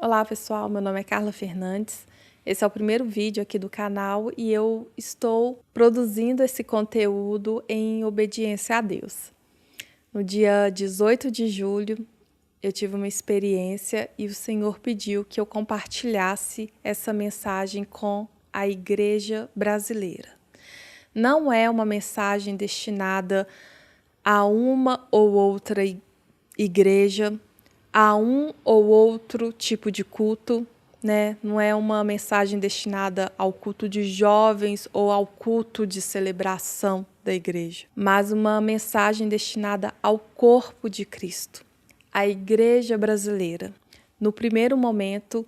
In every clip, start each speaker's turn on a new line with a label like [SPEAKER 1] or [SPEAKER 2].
[SPEAKER 1] Olá pessoal, meu nome é Carla Fernandes, esse é o primeiro vídeo aqui do canal e eu estou produzindo esse conteúdo em obediência a Deus. No dia 18 de julho eu tive uma experiência e o Senhor pediu que eu compartilhasse essa mensagem com a igreja brasileira. Não é uma mensagem destinada a uma ou outra igreja, a um ou outro tipo de culto, né? Não é uma mensagem destinada ao culto de jovens ou ao culto de celebração da igreja, mas uma mensagem destinada ao corpo de Cristo, a igreja brasileira. No primeiro momento,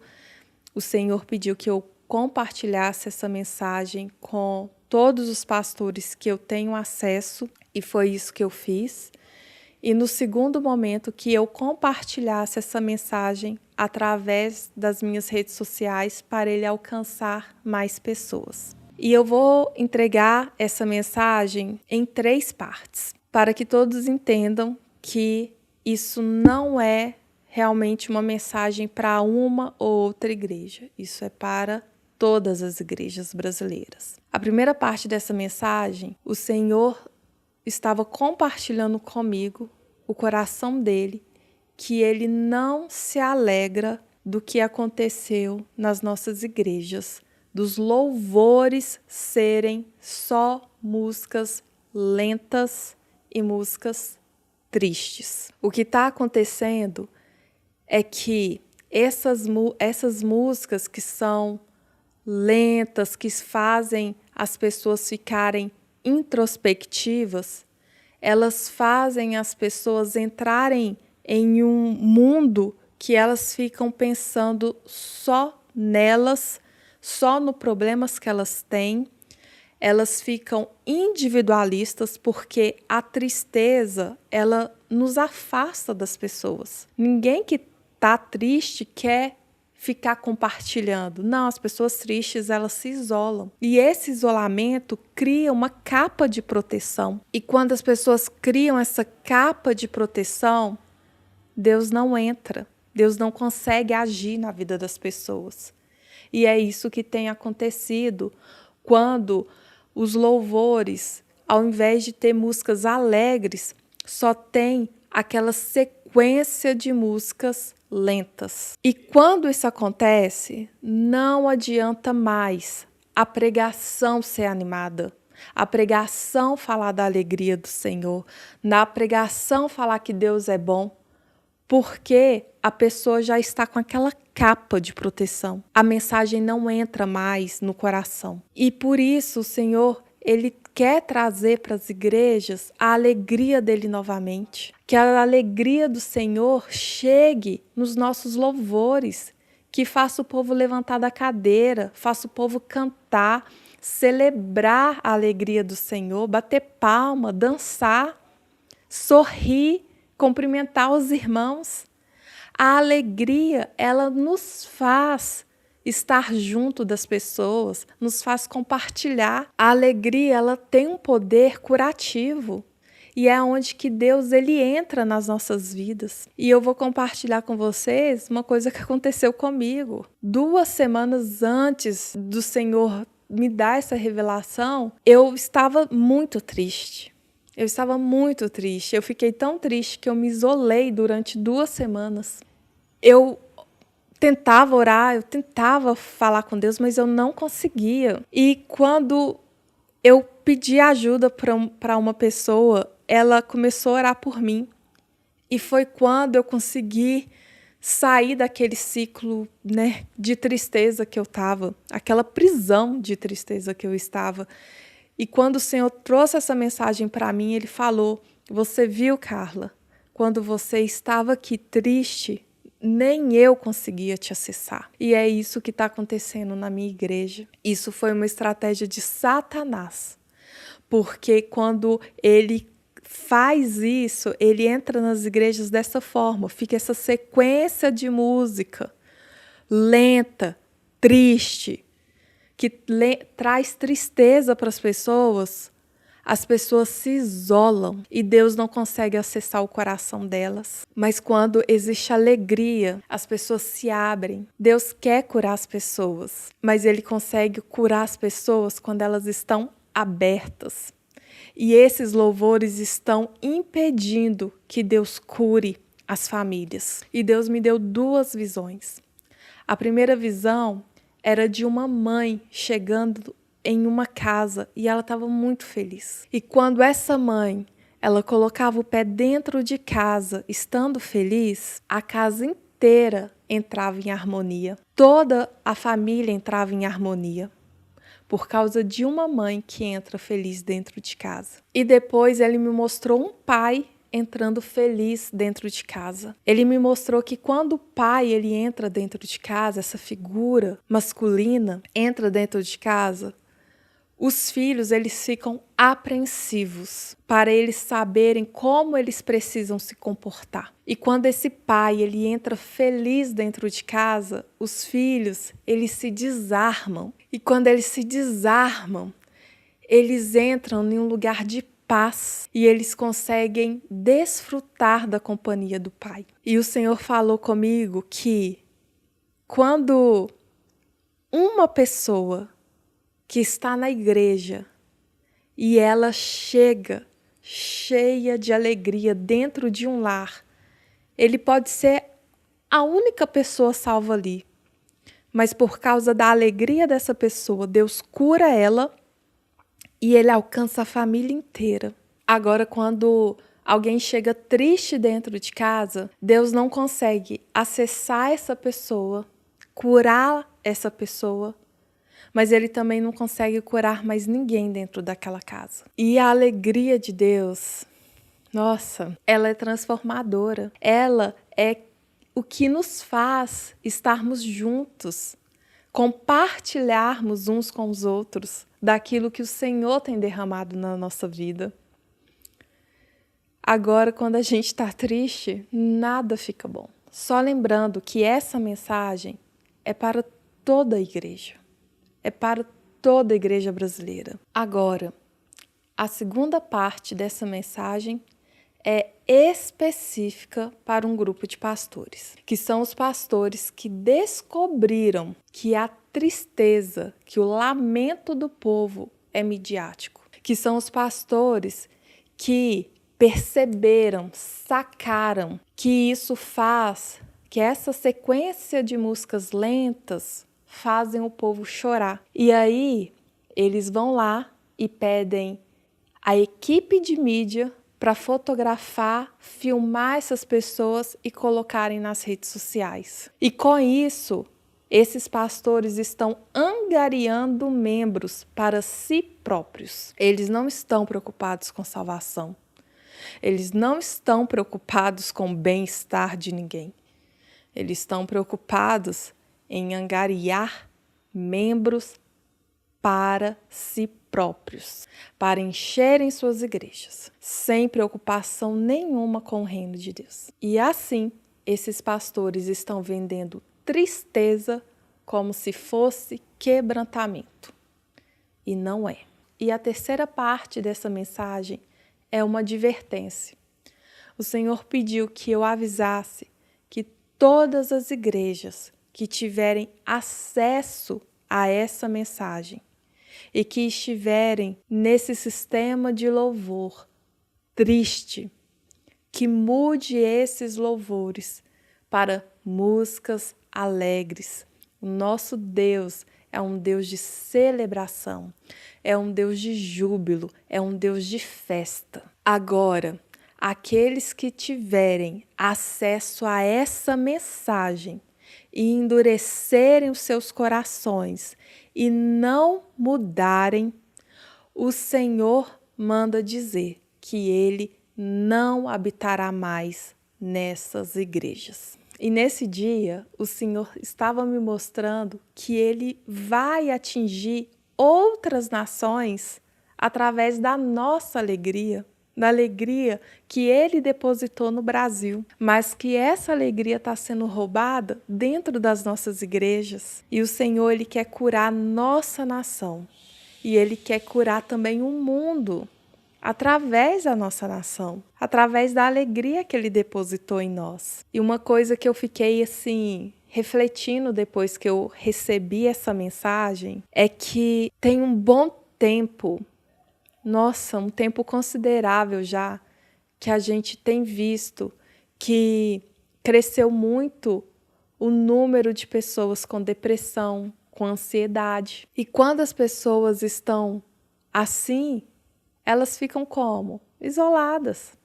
[SPEAKER 1] o Senhor pediu que eu compartilhasse essa mensagem com todos os pastores que eu tenho acesso, e foi isso que eu fiz. E no segundo momento, que eu compartilhasse essa mensagem através das minhas redes sociais para ele alcançar mais pessoas. E eu vou entregar essa mensagem em 3 partes, para que todos entendam que isso não é realmente uma mensagem para uma ou outra igreja. Isso é para todas as igrejas brasileiras. A primeira parte dessa mensagem, o Senhor estava compartilhando comigo o coração dele, que ele não se alegra do que aconteceu nas nossas igrejas, dos louvores serem só músicas lentas e músicas tristes. O que está acontecendo é que essas músicas que são lentas, que fazem as pessoas ficarem introspectivas, elas fazem as pessoas entrarem em um mundo que elas ficam pensando só nelas, só nos problemas que elas têm. Elas ficam individualistas porque a tristeza, ela nos afasta das pessoas. Ninguém que está triste quer ficar compartilhando. Não, as pessoas tristes, elas se isolam. E esse isolamento cria uma capa de proteção. E quando as pessoas criam essa capa de proteção, Deus não entra. Deus não consegue agir na vida das pessoas. E é isso que tem acontecido quando os louvores, ao invés de ter músicas alegres, só tem aquela sequência de músicas lentas. E quando isso acontece, não adianta mais a pregação ser animada, a pregação falar da alegria do Senhor, na pregação falar que Deus é bom, porque a pessoa já está com aquela capa de proteção. A mensagem não entra mais no coração. E por isso o Senhor, ele quer trazer para as igrejas a alegria dele novamente. Que a alegria do Senhor chegue nos nossos louvores, que faça o povo levantar da cadeira, faça o povo cantar, celebrar a alegria do Senhor, bater palma, dançar, sorrir, cumprimentar os irmãos. A alegria, ela nos faz estar junto das pessoas, nos faz compartilhar. A alegria, ela tem um poder curativo. E é onde que Deus, ele entra nas nossas vidas. E eu vou compartilhar com vocês uma coisa que aconteceu comigo. 2 semanas antes do Senhor me dar essa revelação, eu estava muito triste. Eu estava muito triste. Eu fiquei tão triste que eu me isolei durante 2 semanas. Eu tentava orar, eu tentava falar com Deus, mas eu não conseguia. E quando eu pedi ajuda para uma pessoa, ela começou a orar por mim. E foi quando eu consegui sair daquele ciclo, né, de tristeza que eu estava, aquela prisão de tristeza que eu estava. E quando o Senhor trouxe essa mensagem para mim, ele falou: você viu, Carla, quando você estava aqui triste, nem eu conseguia te acessar. E é isso que está acontecendo na minha igreja. Isso foi uma estratégia de Satanás. Porque quando ele faz isso, ele entra nas igrejas dessa forma. Fica essa sequência de música lenta, triste, que traz tristeza para as pessoas. as pessoas se isolam e Deus não consegue acessar o coração delas. Mas quando existe alegria, as pessoas se abrem. Deus quer curar as pessoas, mas Ele consegue curar as pessoas quando elas estão abertas. E esses louvores estão impedindo que Deus cure as famílias. E Deus me deu 2 visões. A primeira visão era de uma mãe chegando em uma casa e ela estava muito feliz. E quando essa mãe, ela colocava o pé dentro de casa, estando feliz, a casa inteira entrava em harmonia. Toda a família entrava em harmonia, por causa de uma mãe que entra feliz dentro de casa. E depois ele me mostrou um pai entrando feliz dentro de casa. Ele me mostrou que quando o pai ele entra dentro de casa, essa figura masculina entra dentro de casa, os filhos eles ficam apreensivos para eles saberem como eles precisam se comportar. E quando esse pai ele entra feliz dentro de casa, os filhos eles se desarmam. E quando eles se desarmam, eles entram em um lugar de paz e eles conseguem desfrutar da companhia do pai. E o Senhor falou comigo que quando uma pessoa que está na igreja e ela chega cheia de alegria dentro de um lar, ele pode ser a única pessoa salva ali, mas por causa da alegria dessa pessoa, Deus cura ela e ele alcança a família inteira. Agora, quando alguém chega triste dentro de casa, Deus não consegue acessar essa pessoa, curar essa pessoa, mas ele também não consegue curar mais ninguém dentro daquela casa. E a alegria de Deus, nossa, ela é transformadora. Ela é o que nos faz estarmos juntos, compartilharmos uns com os outros daquilo que o Senhor tem derramado na nossa vida. Agora, quando a gente está triste, nada fica bom. Só lembrando que essa mensagem é para toda a igreja. É para toda a igreja brasileira. Agora, a segunda parte dessa mensagem é específica para um grupo de pastores, que são os pastores que descobriram que a tristeza, que o lamento do povo é midiático, que são os pastores que perceberam, sacaram que isso faz, que essa sequência de músicas lentas fazem o povo chorar. E aí, eles vão lá e pedem a equipe de mídia para fotografar, filmar essas pessoas e colocarem nas redes sociais. E com isso, esses pastores estão angariando membros para si próprios. Eles não estão preocupados com salvação. Eles não estão preocupados com o bem-estar de ninguém. Eles estão preocupados em angariar membros para si próprios, para encherem suas igrejas, sem preocupação nenhuma com o reino de Deus. E assim, esses pastores estão vendendo tristeza como se fosse quebrantamento. E não é. E a terceira parte dessa mensagem é uma advertência. O Senhor pediu que eu avisasse que todas as igrejas que tiverem acesso a essa mensagem e que estiverem nesse sistema de louvor triste, que mude esses louvores para músicas alegres. O nosso Deus é um Deus de celebração, é um Deus de júbilo, é um Deus de festa. Agora, aqueles que tiverem acesso a essa mensagem e endurecerem os seus corações e não mudarem, o Senhor manda dizer que Ele não habitará mais nessas igrejas. E nesse dia, o Senhor estava me mostrando que Ele vai atingir outras nações através da nossa alegria, da alegria que Ele depositou no Brasil, mas que essa alegria está sendo roubada dentro das nossas igrejas. E o Senhor, Ele quer curar nossa nação e Ele quer curar também o mundo. através da nossa nação, através da alegria que Ele depositou em nós. E uma coisa que eu fiquei assim refletindo depois que eu recebi essa mensagem é que tem um bom tempo, nossa, um tempo considerável já, que a gente tem visto que cresceu muito o número de pessoas com depressão, com ansiedade. E quando as pessoas estão assim, elas ficam como? Isoladas.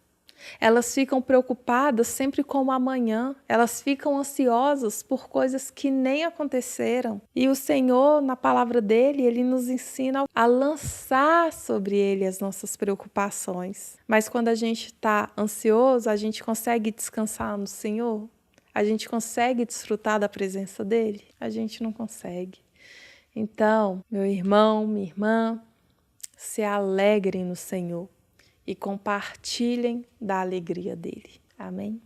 [SPEAKER 1] Elas ficam preocupadas sempre com o amanhã, elas ficam ansiosas por coisas que nem aconteceram. E o Senhor, na palavra dele, ele nos ensina a lançar sobre ele as nossas preocupações. Mas quando a gente está ansioso, a gente consegue descansar no Senhor? A gente consegue desfrutar da presença dele? A gente não consegue. Então, meu irmão, minha irmã, se alegrem no Senhor e compartilhem da alegria dele. Amém?